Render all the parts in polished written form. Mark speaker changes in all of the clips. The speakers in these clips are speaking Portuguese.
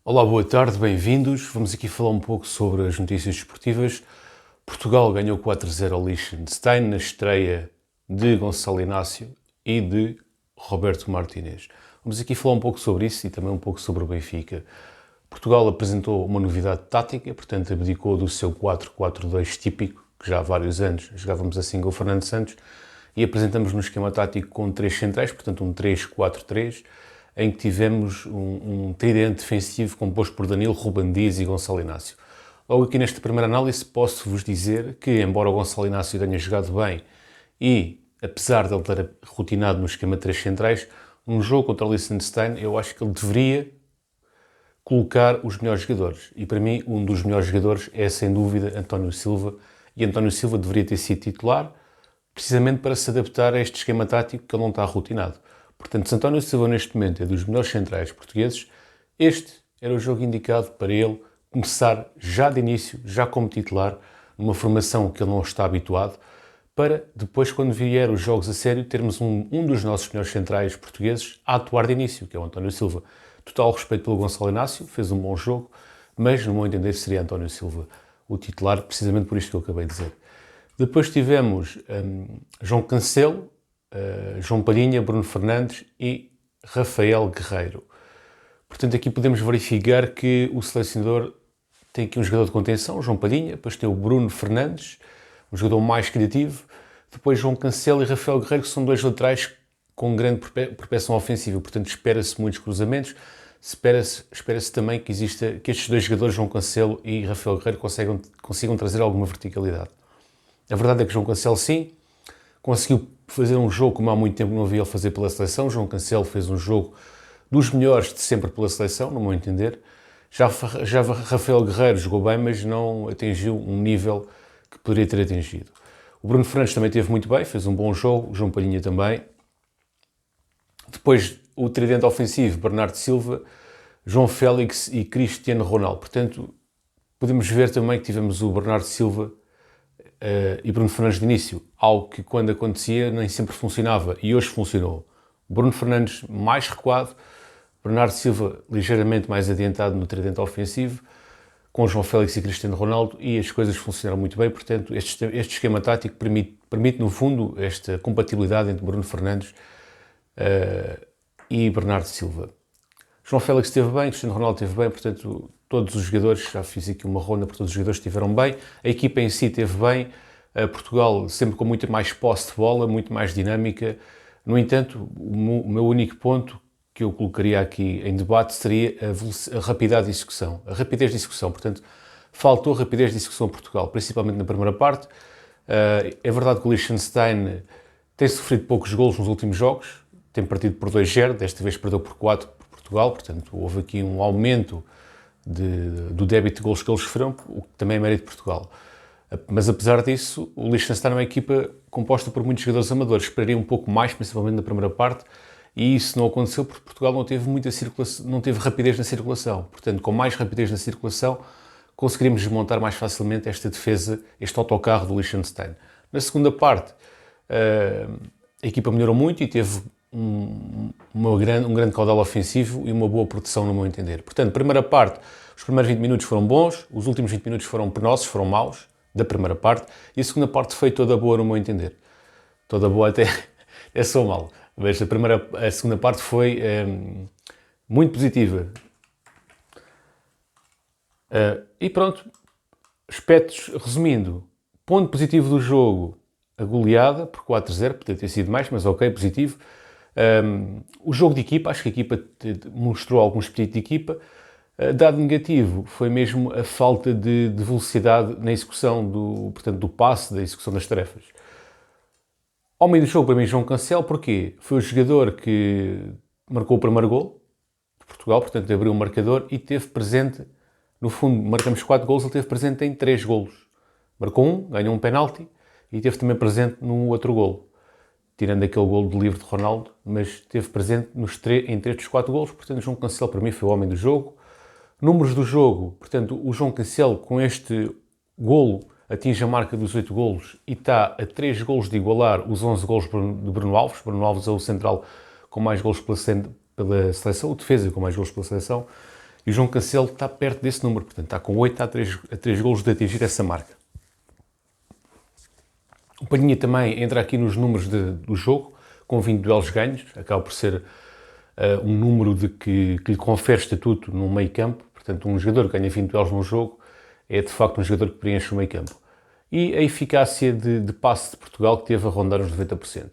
Speaker 1: Olá, boa tarde, bem-vindos. Vamos aqui falar um pouco sobre as notícias desportivas. Portugal ganhou 4-0 ao Liechtenstein na estreia de Gonçalo Inácio e de Roberto Martínez. Vamos aqui falar um pouco sobre isso e também um pouco sobre o Benfica. Portugal apresentou uma novidade tática, portanto abdicou do seu 4-4-2 típico, que já há vários anos jogávamos assim com o Fernando Santos, e apresentamos no esquema tático com 3 centrais, portanto um 3-4-3, em que tivemos um tridente defensivo composto por Danilo, Ruben Dias e Gonçalo Inácio. Logo aqui nesta primeira análise posso-vos dizer que, embora o Gonçalo Inácio tenha jogado bem e, apesar de ele ter rotinado no esquema de 3 centrais, num jogo contra o Liechtenstein eu acho que ele deveria colocar os melhores jogadores. E para mim, um dos melhores jogadores é, sem dúvida, António Silva. E António Silva deveria ter sido titular, precisamente para se adaptar a este esquema tático que ele não está rotinado. Portanto, se António Silva neste momento é dos melhores centrais portugueses, este era o jogo indicado para ele começar já de início, já como titular, numa formação que ele não está habituado, para depois, quando vier os jogos a sério, termos um dos nossos melhores centrais portugueses a atuar de início, que é o António Silva. Total respeito pelo Gonçalo Inácio, fez um bom jogo, mas, no meu entender, seria António Silva o titular, precisamente por isto que eu acabei de dizer. Depois tivemos João Cancelo, João Palhinha, Bruno Fernandes e Rafael Guerreiro. Portanto, aqui podemos verificar que o selecionador tem aqui um jogador de contenção, João Palhinha, depois tem o Bruno Fernandes, um jogador mais criativo, depois João Cancelo e Rafael Guerreiro, que são dois laterais com grande propensão ofensiva, portanto espera-se muitos cruzamentos, espera-se também que estes dois jogadores, João Cancelo e Rafael Guerreiro, consigam trazer alguma verticalidade. A verdade é que João Cancelo, sim, conseguiu fazer um jogo como há muito tempo não havia ele fazer pela seleção. João Cancelo fez um jogo dos melhores de sempre pela seleção, no meu entender. Já Rafael Guerreiro jogou bem, mas não atingiu um nível que poderia ter atingido. O Bruno Fernandes também esteve muito bem, fez um bom jogo, o João Palhinha também. Depois, o tridente ofensivo, Bernardo Silva, João Félix e Cristiano Ronaldo. Portanto, podemos ver também que tivemos o Bernardo Silva e Bruno Fernandes de início, algo que quando acontecia nem sempre funcionava e hoje funcionou. Bruno Fernandes mais recuado, Bernardo Silva ligeiramente mais adiantado no tridente ofensivo, com João Félix e Cristiano Ronaldo, e as coisas funcionaram muito bem. Portanto, este esquema tático permite no fundo esta compatibilidade entre Bruno Fernandes e Bernardo Silva. João Félix esteve bem, Cristiano Ronaldo esteve bem, portanto todos os jogadores, já fiz aqui uma ronda para todos os jogadores, estiveram bem, a equipa em si esteve bem, Portugal sempre com muito mais posse de bola, muito mais dinâmica. No entanto, o meu único ponto que eu colocaria aqui em debate seria a rapidez de execução. A rapidez de execução, portanto, faltou rapidez de execução a Portugal, principalmente na primeira parte. É verdade que o Liechtenstein tem sofrido poucos golos nos últimos jogos, tem partido por 2-0, desta vez perdeu por 4 por Portugal, portanto houve aqui um aumento do débito de golos que eles sofreram, o que também é mérito de Portugal. Mas apesar disso, o Liechtenstein é uma equipa composta por muitos jogadores amadores. Esperaria um pouco mais, principalmente na primeira parte, e isso não aconteceu porque Portugal não teve muita circulação, não teve rapidez na circulação. Portanto, com mais rapidez na circulação, conseguiríamos desmontar mais facilmente esta defesa, este autocarro do Liechtenstein. Na segunda parte, a equipa melhorou muito e teve um grande caudal ofensivo e uma boa proteção, no meu entender. Portanto, primeira parte, os primeiros 20 minutos foram bons, os últimos 20 minutos foram penosos, foram maus, da primeira parte, e a segunda parte foi toda boa, no meu entender. Toda boa até é só mal, mas a segunda parte foi muito positiva. E pronto, aspectos, resumindo, ponto positivo do jogo, a goleada, por 4-0, poderia ter sido mais, mas ok, positivo. O jogo de equipa, acho que a equipa mostrou algum espírito de equipa. Dado negativo, foi mesmo a falta de velocidade na execução do passe, da execução das tarefas. Homem do jogo, para mim, João Cancelo, porquê? Foi o jogador que marcou o primeiro gol de Portugal, portanto abriu o marcador e teve presente, no fundo, marcamos 4 golos, ele teve presente em 3 golos. Marcou um, ganhou um penalti e teve também presente no outro golo, tirando aquele golo de livre de Ronaldo, mas esteve presente em 3 dos 4 golos, portanto João Cancelo para mim foi o homem do jogo. Números do jogo, portanto o João Cancelo com este golo atinge a marca dos 8 golos e está a 3 golos de igualar os 11 golos de Bruno Alves. Bruno Alves é o central com mais golos pela seleção, o defesa com mais golos pela seleção. E o João Cancelo está perto desse número, portanto está com 8 a 3 golos de atingir essa marca. O Palhinha também entra aqui nos números do jogo, com 20 duelos ganhos, acaba por ser um número que lhe confere estatuto no meio campo, portanto um jogador que ganha 20 duelos num jogo é de facto um jogador que preenche o meio campo. E a eficácia de passe de Portugal que teve a rondar os 90%.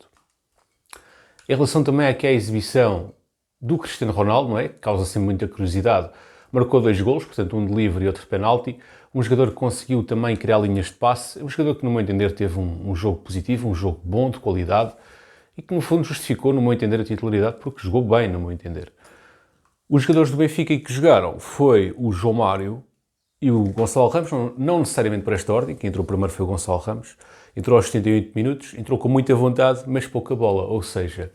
Speaker 1: Em relação também aqui à exibição do Cristiano Ronaldo, não é? Que causa sempre muita curiosidade, marcou 2 golos, portanto um de livre e outro de penalti, um jogador que conseguiu também criar linhas de passe, um jogador que no meu entender teve um jogo positivo, um jogo bom, de qualidade, e que no fundo justificou no meu entender a titularidade, porque jogou bem no meu entender. Os jogadores do Benfica que jogaram foi o João Mário e o Gonçalo Ramos, não necessariamente por esta ordem, quem entrou primeiro foi o Gonçalo Ramos, entrou aos 78 minutos, entrou com muita vontade, mas pouca bola, ou seja,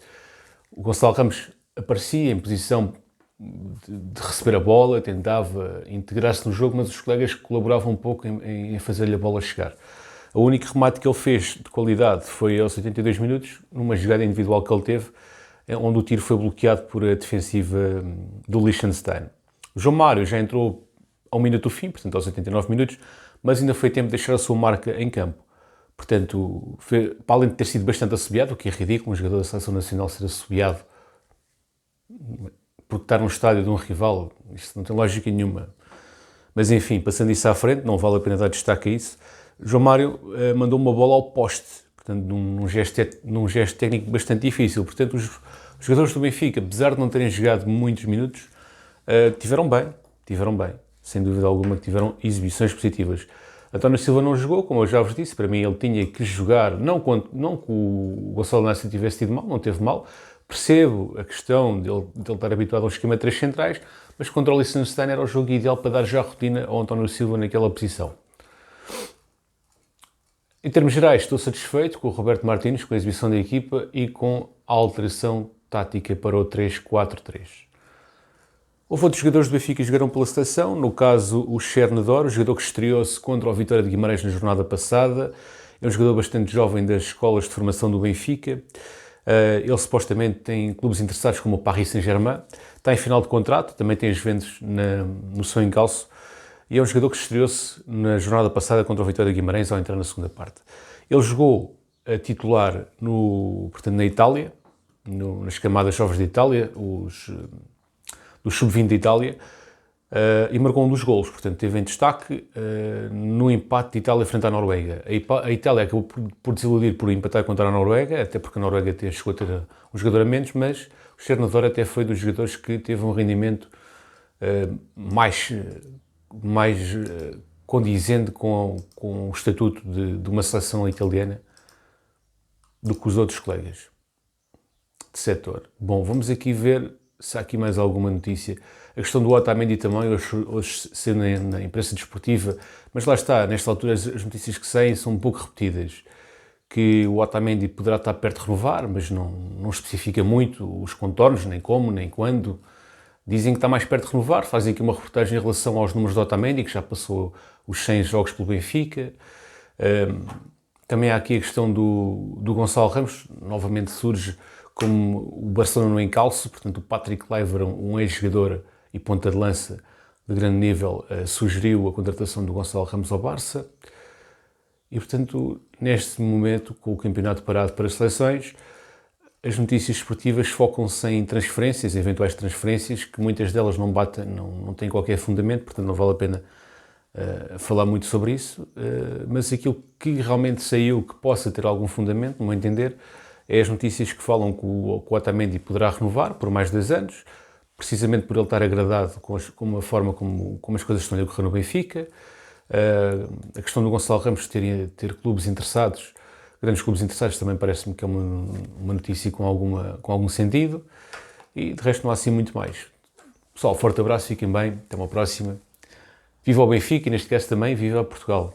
Speaker 1: o Gonçalo Ramos aparecia em posição de receber a bola, tentava integrar-se no jogo, mas os colegas colaboravam um pouco em fazer-lhe a bola chegar. O único remate que ele fez de qualidade foi aos 82 minutos, numa jogada individual que ele teve, onde o tiro foi bloqueado por a defensiva do Liechtenstein. O João Mário já entrou ao minuto do fim, portanto aos 89 minutos, mas ainda foi tempo de deixar a sua marca em campo. Portanto, para além de ter sido bastante assobiado, o que é ridículo, um jogador da Seleção Nacional ser assobiado porque estar num estádio de um rival, isto não tem lógica nenhuma. Mas enfim, passando isso à frente, não vale a pena dar destaque a isso, João Mário mandou uma bola ao poste, portanto, num gesto técnico bastante difícil. Portanto, os jogadores do Benfica, apesar de não terem jogado muitos minutos, tiveram bem, sem dúvida alguma que tiveram exibições positivas. António Silva não jogou, como eu já vos disse, para mim ele tinha que jogar, não que o Gonçalo Inácio tivesse tido mal, não teve mal, percebo a questão dele estar habituado ao esquema de 3 centrais, mas contra o Liechtenstein era o jogo ideal para dar já a rotina ao António Silva naquela posição. Em termos gerais, estou satisfeito com o Roberto Martínez, com a exibição da equipa e com a alteração tática para o 3-4-3. Houve outros jogadores do Benfica que jogaram pela seleção, no caso o Chernedor, o jogador que estreou-se contra o Vitória de Guimarães na jornada passada. É um jogador bastante jovem das escolas de formação do Benfica. Ele supostamente tem clubes interessados como o Paris Saint-Germain. Está em final de contrato, também tem as Juventus no seu encalço. E é um jogador que estreou-se na jornada passada contra o Vitória de Guimarães ao entrar na segunda parte. Ele jogou a titular na Itália, nas camadas jovens de Itália, do sub-20 de Itália, e marcou um dos golos, portanto teve em destaque no empate de Itália frente à Noruega. A Itália acabou por desiludir por empatar contra a Noruega, até porque a Noruega chegou a ter um jogador a menos, mas o Chernedor até foi dos jogadores que teve um rendimento mais condizente com o estatuto de uma seleção italiana do que os outros colegas de setor. Bom, vamos aqui ver se há aqui mais alguma notícia. A questão do Otamendi também, hoje sendo na imprensa desportiva, mas lá está, nesta altura as notícias que saem são um pouco repetidas, que o Otamendi poderá estar perto de renovar, mas não especifica muito os contornos, nem como, nem quando. Dizem que está mais perto de renovar, fazem aqui uma reportagem em relação aos números do Otamendi, que já passou os 100 jogos pelo Benfica. Também há aqui a questão do Gonçalo Ramos, novamente surge como o Barcelona no encalço, portanto o Patrick Kluivert, um ex-jogador e ponta de lança de grande nível, sugeriu a contratação do Gonçalo Ramos ao Barça. E portanto, neste momento, com o campeonato parado para as seleções, as notícias esportivas focam-se em transferências, eventuais transferências, que muitas delas não têm qualquer fundamento, portanto não vale a pena falar muito sobre isso, mas aquilo que realmente saiu que possa ter algum fundamento, no meu entender, é as notícias que falam que o Otamendi poderá renovar por mais 2 anos, precisamente por ele estar agradado com a forma como as coisas estão a ocorrer no Benfica. A questão do Gonçalo Ramos ter clubes interessados, grandes clubes interessados, também parece-me que é uma notícia com algum sentido. E de resto não há assim muito mais. Pessoal, forte abraço, fiquem bem, até uma próxima. Viva o Benfica e neste caso também viva Portugal.